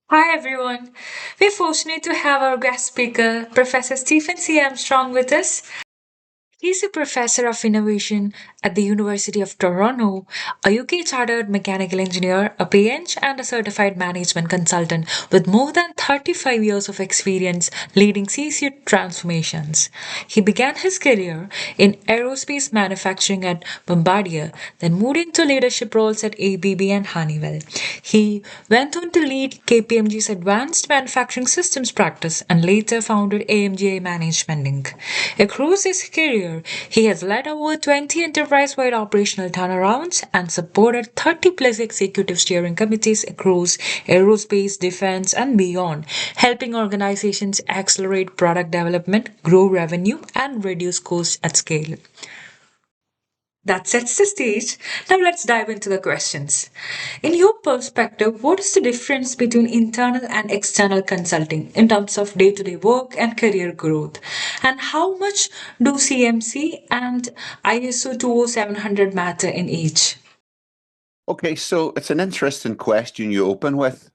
Hi everyone. We're fortunate to have our guest speaker, Professor Stephen C. Armstrong, with us. He's a professor of innovation at the University of Toronto, a UK chartered mechanical engineer, a PhD, and a certified management consultant with more than 35 years of experience leading C-suite transformations. He began his career in aerospace manufacturing at Bombardier, then moved into leadership roles at ABB and Honeywell. He went on to lead KPMG's Advanced Manufacturing Systems practice and later founded AMGA Management Inc. Across his career, he has led over 20 enterprise-wide operational turnarounds and supported 30 plus executive steering committees across aerospace, defense, and beyond, helping organizations accelerate product development, grow revenue, and reduce costs at scale. That sets the stage. Now let's dive into the questions. In your perspective, what is the difference between internal and external consulting in terms of day to day work and career growth? And how much do CMC and ISO 20700 matter in each? Okay, so it's an interesting question you open with.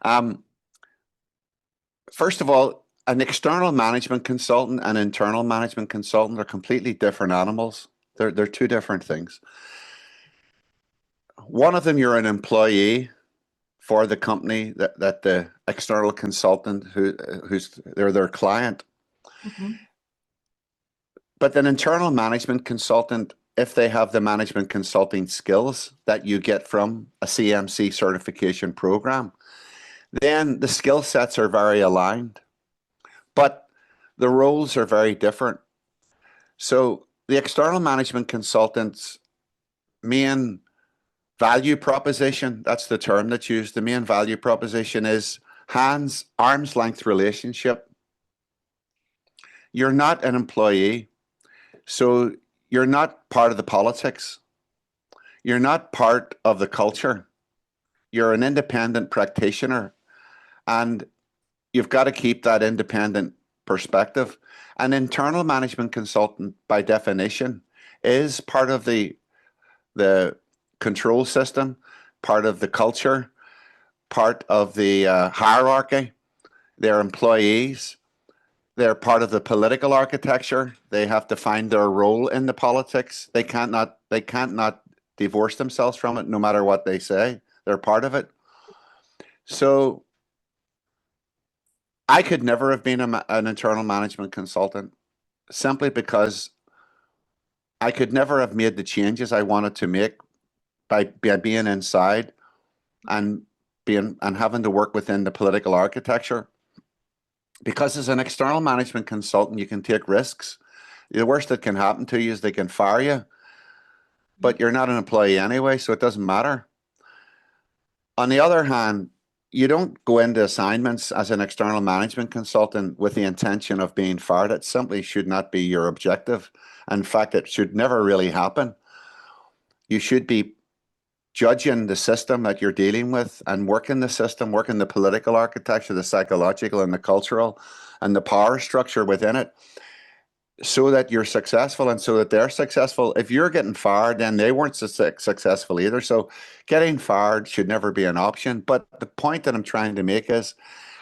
Um, First of all, an external management consultant and internal management consultant are completely different animals. They're two different things. One of them, you're an employee for the company that the external consultant who's they're their client. Mhm. But an internal management consultant, if they have the management consulting skills that you get from a CMC certification program, then the skill sets are very aligned, but the roles are very different. So the external management consultant's main value proposition, that's the term that's used, the main value proposition is arm's length relationship. You're not an employee, so you're not part of the politics. You're not part of the culture. You're an independent practitioner, and you've got to keep that independent perspective. An internal management consultant, by definition, is part of the control system, part of the culture, part of the hierarchy. They're employees. They're part of the political architecture. They have to find their role in the politics. They can't not divorce themselves from it, no matter what they say. They're part of it. So I could never have been an internal management consultant simply because I could never have made the changes I wanted to make by being inside and being and having to work within the political architecture. Because as an external management consultant, you can take risks. The worst that can happen to you is they can fire you, but you're not an employee anyway, so it doesn't matter. On the other hand, you don't go into assignments as an external management consultant with the intention of being fired. It simply should not be your objective. In fact, it should never really happen. You should be judging the system that you're dealing with and working the system, working the political architecture, the psychological and the cultural and the power structure within it so that you're successful and so that they're successful. If you're getting fired, then they weren't successful either. So getting fired should never be an option. But the point that I'm trying to make is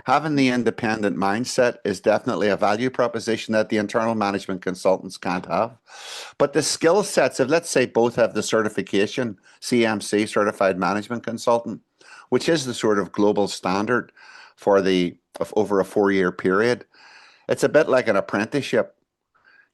having the independent mindset is definitely a value proposition that the internal management consultants can't have. But the skill sets, if let's say both have the certification, CMC, Certified Management Consultant, which is the sort of global standard for the of over a 4 year period, it's a bit like an apprenticeship.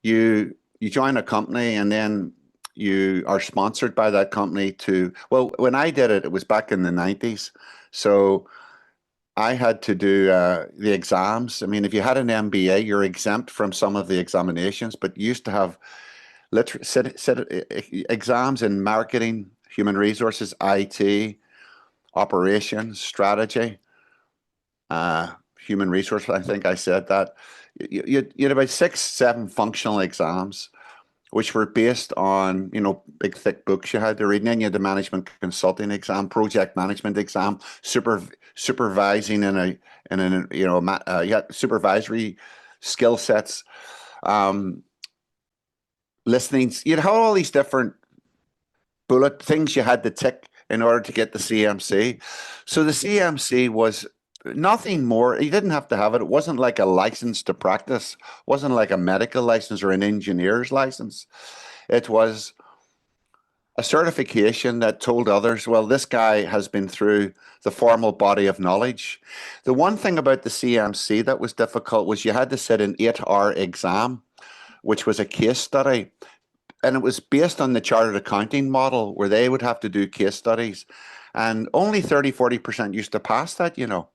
You join a company and then you are sponsored by that company to, well, when I did it, it was back in the 90s. So I had to do the exams. I mean, if you had an MBA, you're exempt from some of the examinations, but you used to have exams in marketing, human resources, IT, operations, strategy, human resources. I think I said that. You had about 6, 7 functional exams, which were based on, big thick books you had to read. And then you had the management consulting exam, project management exam, supervising you had supervisory skill sets, um, listening. You had all these different bullet things you had to tick in order to get the CMC. So the CMC was Nothing more. You didn't have to have it. It wasn't like a license to practice. It wasn't like a medical license or an engineer's license. It was a certification that told others, well, this guy has been through the formal body of knowledge. The one thing about the CMC that was difficult was you had to sit an 8-hour exam, which was a case study. And it was based on the chartered accounting model where they would have to do case studies. And only 30-40% used to pass that, you know.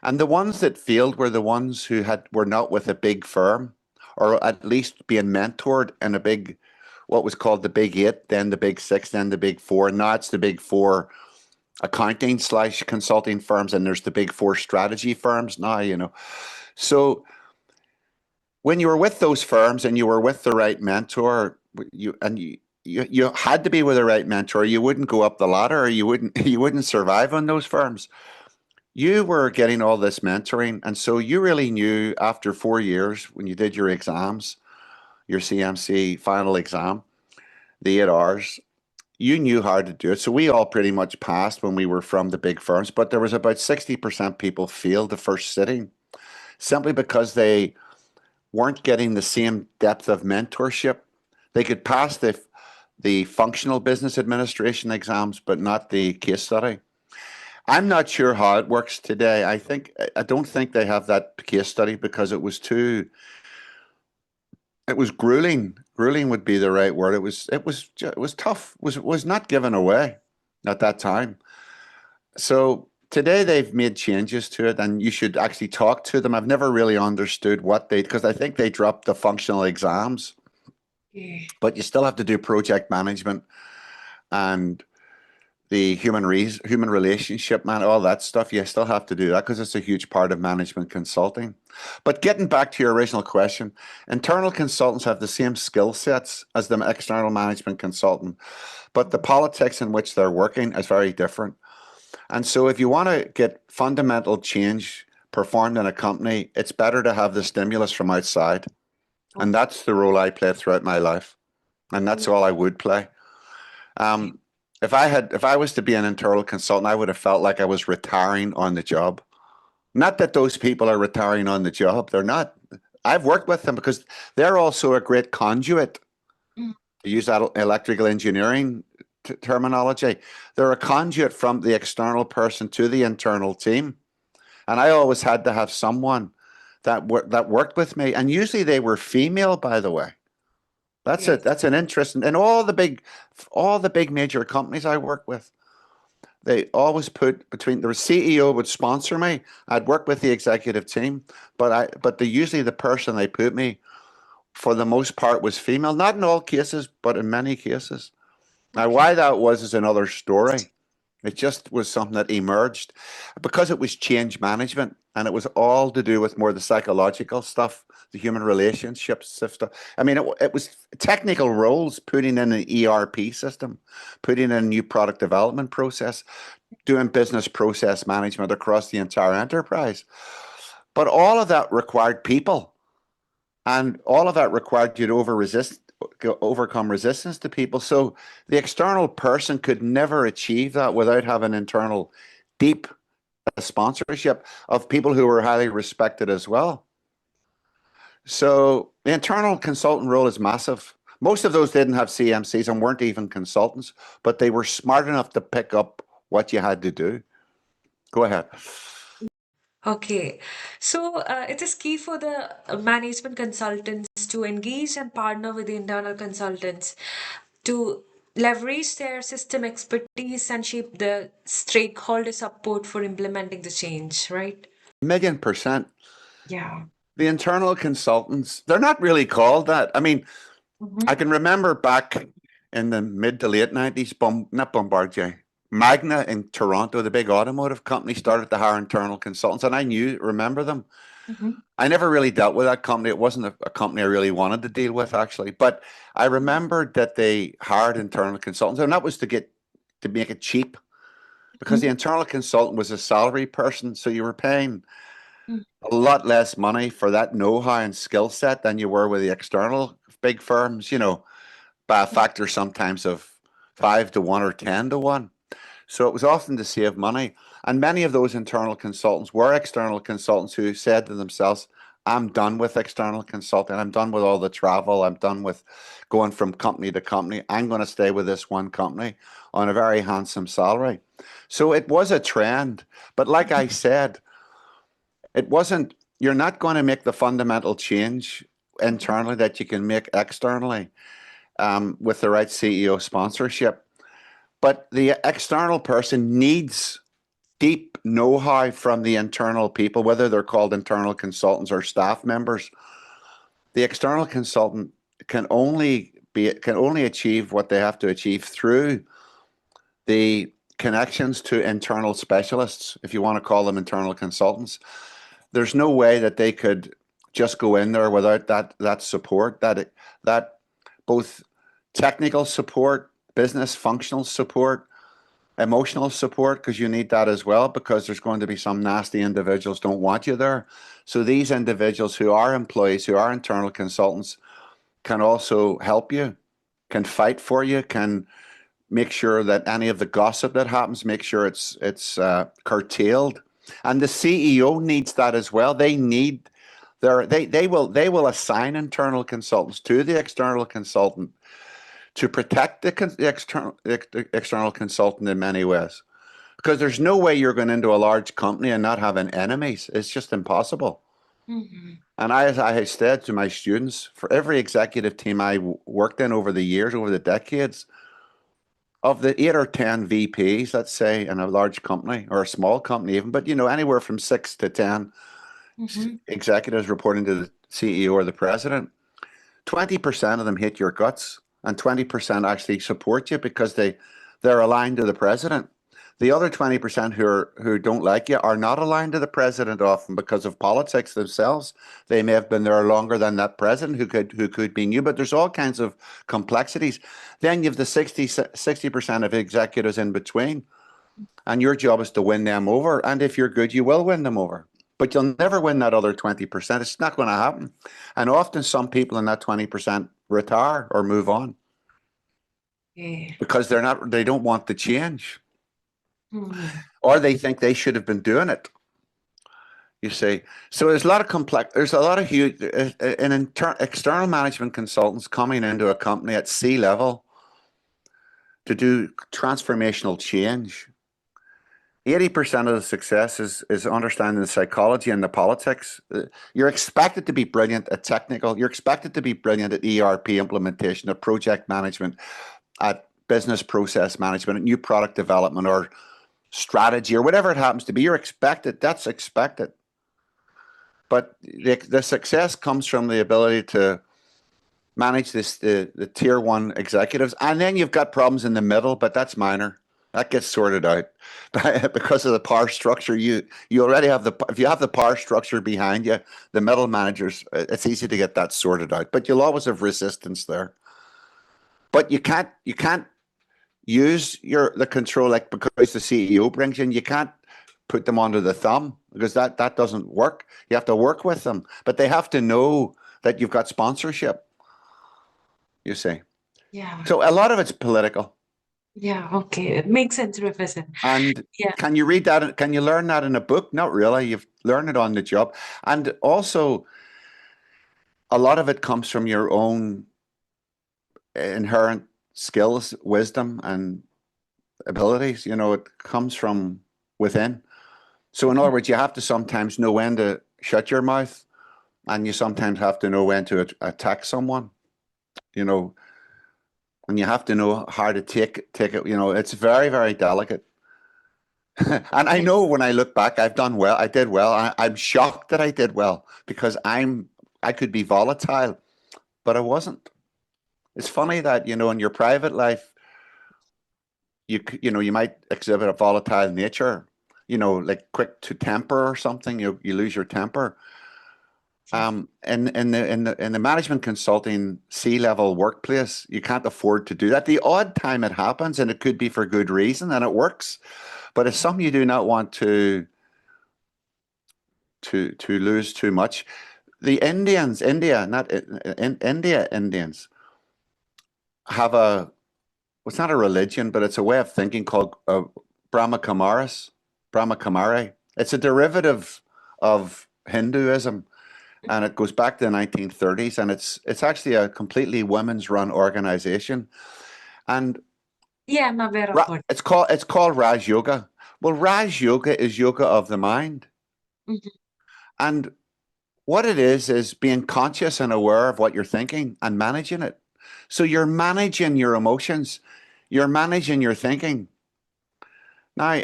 And the ones that failed were the ones who were not with a big firm, or at least being mentored in a big, what was called the big eight, then the big six, then the big four. Now it's the big four accounting slash consulting firms, and there's the big four strategy firms now, you know. So when you were with those firms and you were with the right mentor, you had to be with the right mentor. You wouldn't go up the ladder, or you wouldn't survive on those firms. You were getting all this mentoring, and so you really knew after 4 years when you did your exams, your CMC final exam, the 8 hours, you knew how to do it. So we all pretty much passed when we were from the big firms, but there was about 60% people failed the first sitting simply because they weren't getting the same depth of mentorship. They could pass the functional business administration exams, but not the case study. I'm not sure how it works today. I don't think they have that case study because it was grueling. Grueling would be the right word. It was tough. Was not given away at that time. So today they've made changes to it, and you should actually talk to them. I've never really understood what they, because I think they dropped the functional exams, Yeah. but you still have to do project management and the human relationship, man, all that stuff. You still have to do that because it's a huge part of management consulting. But getting back to your original question, internal consultants have the same skill sets as the external management consultant, but the politics in which they're working is very different. And so if you want to get fundamental change performed in a company, it's better to have the stimulus from outside. And that's the role I played throughout my life. And that's all I would play. Um, if I was to be an internal consultant, I would have felt like I was retiring on the job. Not that those people are retiring on the job. They're not. I've worked with them because they're also a great conduit, Mm. to use that electrical engineering terminology. They're a conduit from the external person to the internal team. And I always had to have someone that worked with me. And usually they were female, by the way. That's Yes. it. That's an interesting. And all the big major companies I work with, they always put between the CEO would sponsor me. I'd work with the executive team, but usually the person they put me for the most part was female. Not in all cases, but in many cases. Now, Okay. why that was is another story. It just was something that emerged because it was change management, and it was all to do with more the psychological stuff, the human relationships stuff. I mean, it was technical roles, putting in an ERP system, putting in a new product development process, doing business process management across the entire enterprise. But all of that required people, and all of that required you to overcome resistance to people. So the external person could never achieve that without having internal deep sponsorship of people who were highly respected as well. So the internal consultant role is massive. Most of those didn't have CMCs and weren't even consultants, but they were smart enough to pick up what you had to do. Go ahead. Okay. So it is key for the management consultants to engage and partner with the internal consultants to leverage their system expertise and shape the stakeholder support for implementing the change, right? Million percent. Yeah. The internal consultants, they're not really called that. I mean, Mm-hmm. I can remember back in the mid to late 90s, not Bombardier, Magna in Toronto, the big automotive company, started to hire internal consultants, and remember them. Mm-hmm. I never really dealt with that company. It wasn't a company I really wanted to deal with, actually. But I remembered that they hired internal consultants, and that was to make it cheap because the internal consultant was a salary person, so you were paying a lot less money for that know-how and skill set than you were with the external big firms, you know, by a factor sometimes of 5 to 1 or 10 to 1. So it was often to save money. And many of those internal consultants were external consultants who said to themselves, I'm done with external consulting. I'm done with all the travel. I'm done with going from company to company. I'm going to stay with this one company on a very handsome salary. So it was a trend. But like I said, it wasn't, you're not going to make the fundamental change internally that you can make externally with the right CEO sponsorship. But the external person needs deep know-how from the internal people, whether they're called internal consultants or staff members. The external consultant can only achieve what they have to achieve through the connections to internal specialists, if you want to call them internal consultants. There's no way that they could just go in there without that support, that both technical support, business functional support, emotional support, because you need that as well, because there's going to be some nasty individuals don't want you there. So these individuals who are employees, who are internal consultants, can also help you, can fight for you, can make sure that any of the gossip that happens, make sure it's curtailed. And the CEO needs that as well. They will assign internal consultants to the external consultant to protect the external consultant in many ways. Because there's no way you're going into a large company and not having enemies. It's just impossible. Mhm. And as I said to my students, for every executive team I worked in over the years, over the decades, of the 8 or 10 VPs, let's say, in a large company or a small company even, but anywhere from 6 to 10 Mhm. executives reporting to the CEO or the president, 20% of them hate your guts and 20% actually support you because they're aligned to the president. The other 20% who don't like you are not aligned to the president often because of politics themselves. They may have been there longer than that president who could be new, but there's all kinds of complexities. Then you have the 60% of executives in between, and your job is to win them over. And if you're good, you will win them over. But you'll never win that other 20%. It's not going to happen. And often some people in that 20% retire or move on Okay. because they don't want the change, Mhm. or they think they should have been doing it. You see, so there's a lot of there's a lot of huge, external management consultants coming into a company at C-level to do transformational change. 80% of the success is understanding the psychology and the politics. You're expected to be brilliant at technical. You're expected to be brilliant at ERP implementation, at project management, at business process management, at new product development or strategy or whatever it happens to be. You're expected. That's expected. But the success comes from the ability to manage the tier one executives, and then you've got problems in the middle, but that's minor. That gets sorted out because of the power structure. You already have if you have the power structure behind you, the middle managers, it's easy to get that sorted out. But you'll always have resistance there. But you can't use the control like because the CEO brings in. You can't put them under the thumb because that doesn't work. You have to work with them, but they have to know that you've got sponsorship. You see. Yeah. So a lot of it's political. Yeah. Okay. It makes sense, Professor. And Yeah. can you read that? Can you learn that in a book? Not really. You've learned it on the job. And also, a lot of it comes from your own inherent skills, wisdom, and abilities. It comes from within. So, in other words, you have to sometimes know when to shut your mouth, and you sometimes have to know when to attack someone. You know, and you have to know how to take it. It's very, very delicate. And I know when I look back, I've done well. I did well. I'm shocked that I did well because I could be volatile, but I wasn't. It's funny that in your private life, you might exhibit a volatile nature, like quick to temper or something. You lose your temper. In the management consulting C-level workplace, you can't afford to do that. The odd time it happens, and it could be for good reason, and it works. But it's something you do not want to lose too much. The Indians, India, not in India, Indians have it's not a religion, but it's a way of thinking called Brahma Kumaris. Brahma It's a derivative of Hinduism, and it goes back to the 1930s, and it's actually a completely women's run organization. And Yeah, I'm aware of what. it's called Raj Yoga. Well, Raj Yoga is yoga of the mind. Mhm. And what it is being conscious and aware of what you're thinking and managing it. So you're managing your emotions, you're managing your thinking. Now,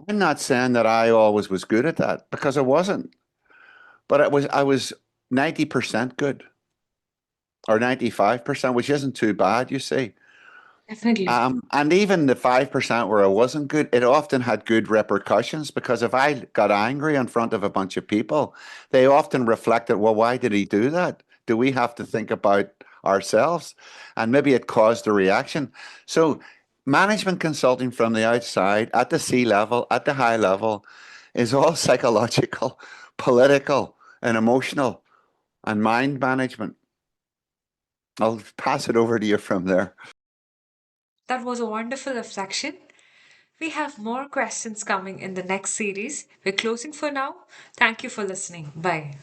I'm not saying that I always was good at that because I wasn't, but I was 90% good or 95%, which isn't too bad, you see. Definitely. And even the 5% where I wasn't good, it often had good repercussions because if I got angry in front of a bunch of people, they often reflected, well, why did he do that? Do we have to think about ourselves? And maybe it caused a reaction. So, management consulting from the outside, at the C level, at the high level, is all psychological, political, and emotional, and mind management. I'll pass it over to you from there. That was a wonderful reflection. We have more questions coming in the next series. We're closing for now. Thank you for listening. Bye.